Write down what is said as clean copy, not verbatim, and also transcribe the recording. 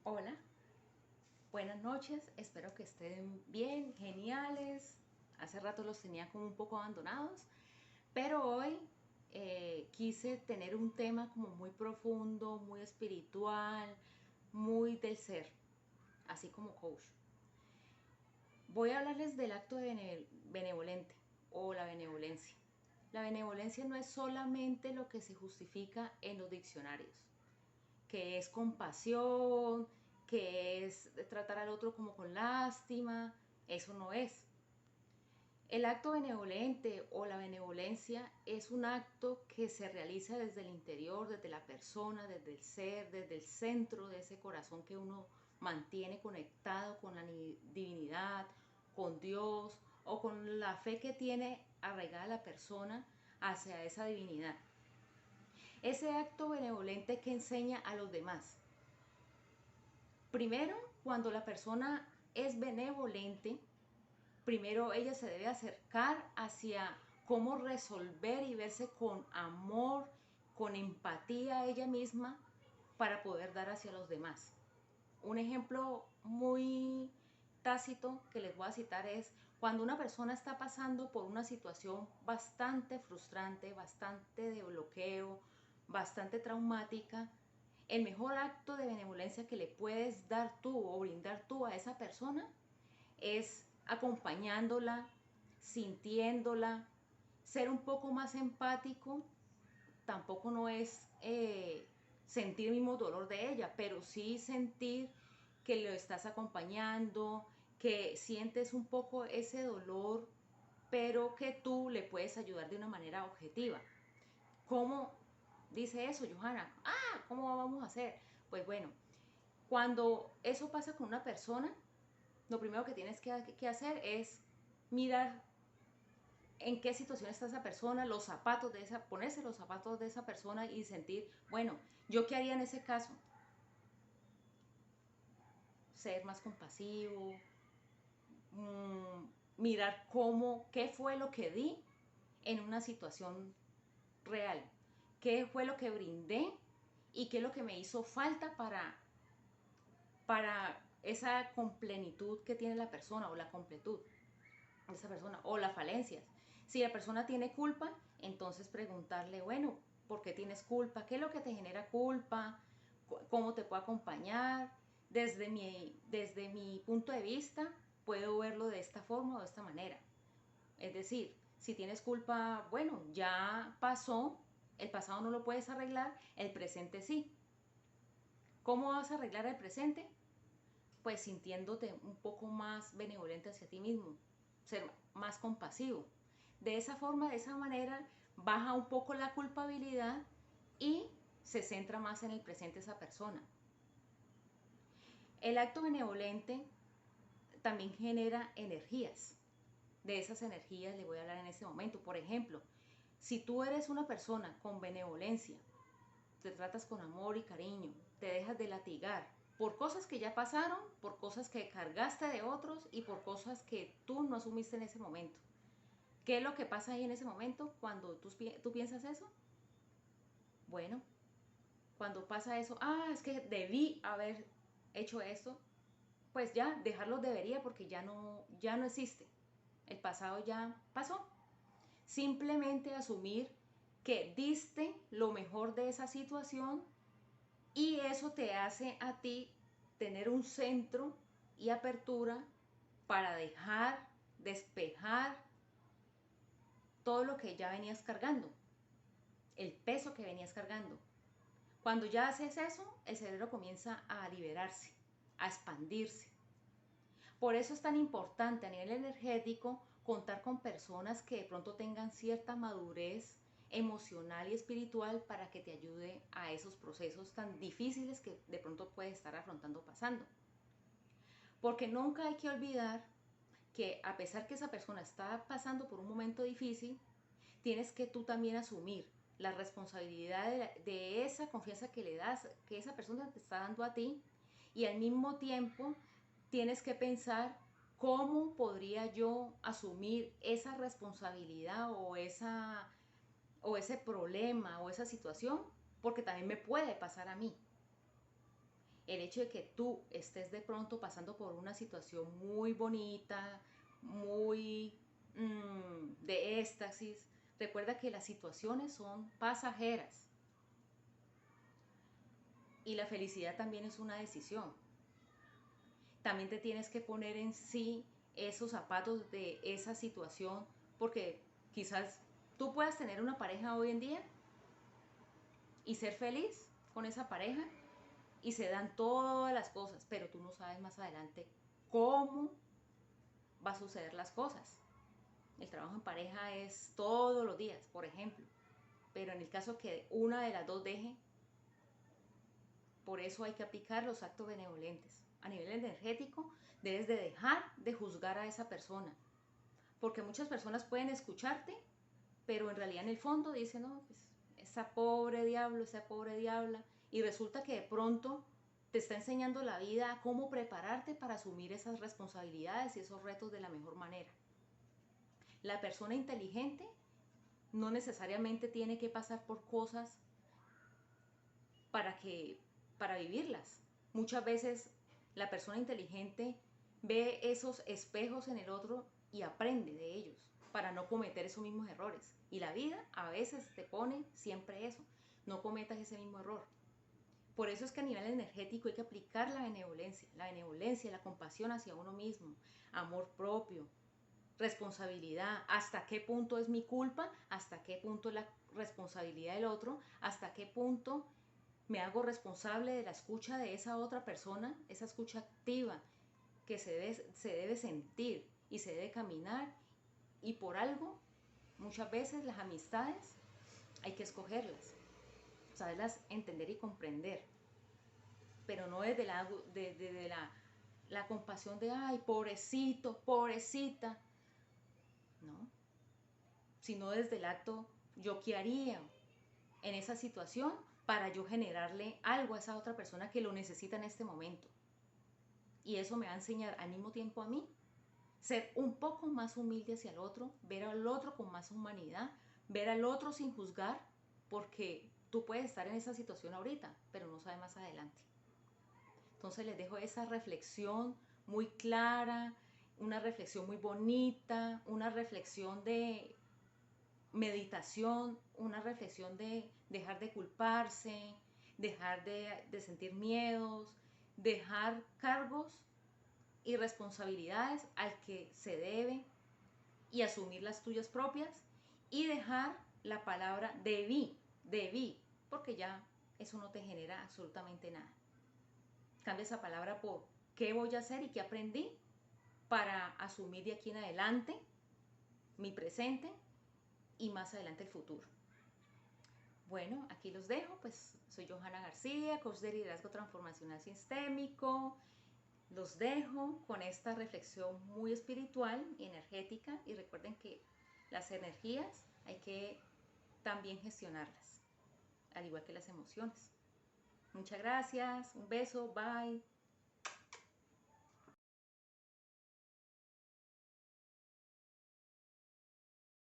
Hola, buenas noches, espero que estén bien, geniales. Hace rato los tenía como un poco abandonados, pero hoy quise tener un tema como muy profundo, muy espiritual, muy del ser, así como coach. Voy a hablarles del acto de benevolente o la benevolencia. La benevolencia no es solamente lo que se justifica en los diccionarios, que es compasión, que es tratar al otro como con lástima. Eso no es. El acto benevolente o la benevolencia es un acto que se realiza desde el interior, desde la persona, desde el ser, desde el centro de ese corazón que uno mantiene conectado con la divinidad, con Dios o con la fe que tiene arraigada la persona hacia esa divinidad. Ese acto benevolente que enseña a los demás. Primero, cuando la persona es benevolente, primero ella se debe acercar hacia cómo resolver y verse con amor, con empatía a ella misma para poder dar hacia los demás. Un ejemplo muy tácito que les voy a citar es cuando una persona está pasando por una situación bastante frustrante, bastante de bloqueo, bastante traumática. El mejor acto de benevolencia que le puedes dar tú o brindar tú a esa persona es acompañándola, sintiéndola, ser un poco más empático. Tampoco no es sentir el mismo dolor de ella, pero sí sentir que lo estás acompañando, que sientes un poco ese dolor, pero que tú le puedes ayudar de una manera objetiva. ¿Cómo dice eso, Johanna? ¿Cómo vamos a hacer? Pues bueno, cuando eso pasa con una persona, lo primero que tienes que hacer es mirar en qué situación está esa persona, los zapatos de esa, ponerse los zapatos de esa persona y sentir, bueno, ¿yo qué haría en ese caso? Ser más compasivo, mirar qué fue lo que di en una situación real, qué fue lo que brindé y qué es lo que me hizo falta para esa completitud que tiene la persona o la completud de esa persona o las falencias. Si la persona tiene culpa, entonces preguntarle, bueno, ¿por qué tienes culpa? ¿Qué es lo que te genera culpa? ¿Cómo te puedo acompañar? Desde mi punto de vista, puedo verlo de esta forma o de esta manera. Es decir, si tienes culpa, bueno, ya pasó, el pasado no lo puedes arreglar, el presente sí. ¿Cómo vas a arreglar el presente? Pues sintiéndote un poco más benevolente hacia ti mismo, ser más compasivo. De esa forma, de esa manera, baja un poco la culpabilidad y se centra más en el presente esa persona. El acto benevolente también genera energías. De esas energías le voy a hablar en este momento. Por ejemplo, si tú eres una persona con benevolencia, te tratas con amor y cariño, te dejas de latigar por cosas que ya pasaron, por cosas que cargaste de otros y por cosas que tú no asumiste en ese momento. ¿Qué es lo que pasa ahí en ese momento cuando tú piensas eso? Bueno, cuando pasa eso, es que debí haber hecho esto, pues ya dejarlo debería porque ya no existe. El pasado ya pasó. Simplemente asumir que diste lo mejor de esa situación y eso te hace a ti tener un centro y apertura para dejar, despejar todo lo que ya venías cargando, el peso que venías cargando. Cuando ya haces eso, el cerebro comienza a liberarse, a expandirse. Por eso es tan importante a nivel energético contar con personas que de pronto tengan cierta madurez emocional y espiritual para que te ayude a esos procesos tan difíciles que de pronto puedes estar afrontando pasando. Porque nunca hay que olvidar que a pesar que esa persona está pasando por un momento difícil, tienes que tú también asumir la responsabilidad de esa confianza que le das, que esa persona te está dando a ti, y al mismo tiempo tienes que pensar cómo podría yo asumir esa responsabilidad o ese problema o esa situación, porque también me puede pasar a mí. El hecho de que tú estés de pronto pasando por una situación muy bonita, muy de éxtasis, recuerda que las situaciones son pasajeras y la felicidad también es una decisión. También te tienes que poner en sí esos zapatos de esa situación, porque quizás tú puedas tener una pareja hoy en día y ser feliz con esa pareja y se dan todas las cosas, pero tú no sabes más adelante cómo va a suceder las cosas. El trabajo en pareja es todos los días, por ejemplo, pero en el caso que una de las dos deje, por eso hay que aplicar los actos benevolentes. A nivel energético, debes de dejar de juzgar a esa persona, porque muchas personas pueden escucharte, pero en realidad en el fondo dicen, no, pues esa pobre diablo, esa pobre diabla, y resulta que de pronto te está enseñando la vida a cómo prepararte para asumir esas responsabilidades y esos retos de la mejor manera. La persona inteligente no necesariamente tiene que pasar por cosas para que para vivirlas. Muchas veces la persona inteligente ve esos espejos en el otro y aprende de ellos para no cometer esos mismos errores. Y la vida a veces te pone siempre eso, no cometas ese mismo error. Por eso es que a nivel energético hay que aplicar la benevolencia, la compasión hacia uno mismo, amor propio, responsabilidad, hasta qué punto es mi culpa, hasta qué punto es la responsabilidad del otro, hasta qué punto me hago responsable de la escucha de esa otra persona, esa escucha activa que se debe sentir y se debe caminar, y por algo muchas veces las amistades hay que escogerlas, saberlas entender y comprender, pero no desde la compasión de, ay, pobrecito, pobrecita, no, sino desde el acto, yo qué haría en esa situación para yo generarle algo a esa otra persona que lo necesita en este momento. Y eso me va a enseñar al mismo tiempo a mí ser un poco más humilde hacia el otro, ver al otro con más humanidad, ver al otro sin juzgar, porque tú puedes estar en esa situación ahorita, pero no sabes más adelante. Entonces les dejo esa reflexión muy clara, una reflexión muy bonita, una reflexión de meditación, una reflexión de dejar de culparse, dejar de sentir miedos, dejar cargos y responsabilidades al que se debe y asumir las tuyas propias, y dejar la palabra debí, porque ya eso no te genera absolutamente nada. Cambia esa palabra por qué voy a hacer y qué aprendí para asumir de aquí en adelante mi presente y más adelante el futuro. Bueno, aquí los dejo, pues soy Johanna García, coach de liderazgo transformacional sistémico. Los dejo con esta reflexión muy espiritual y energética, y recuerden que las energías hay que también gestionarlas, al igual que las emociones. Muchas gracias, un beso, bye.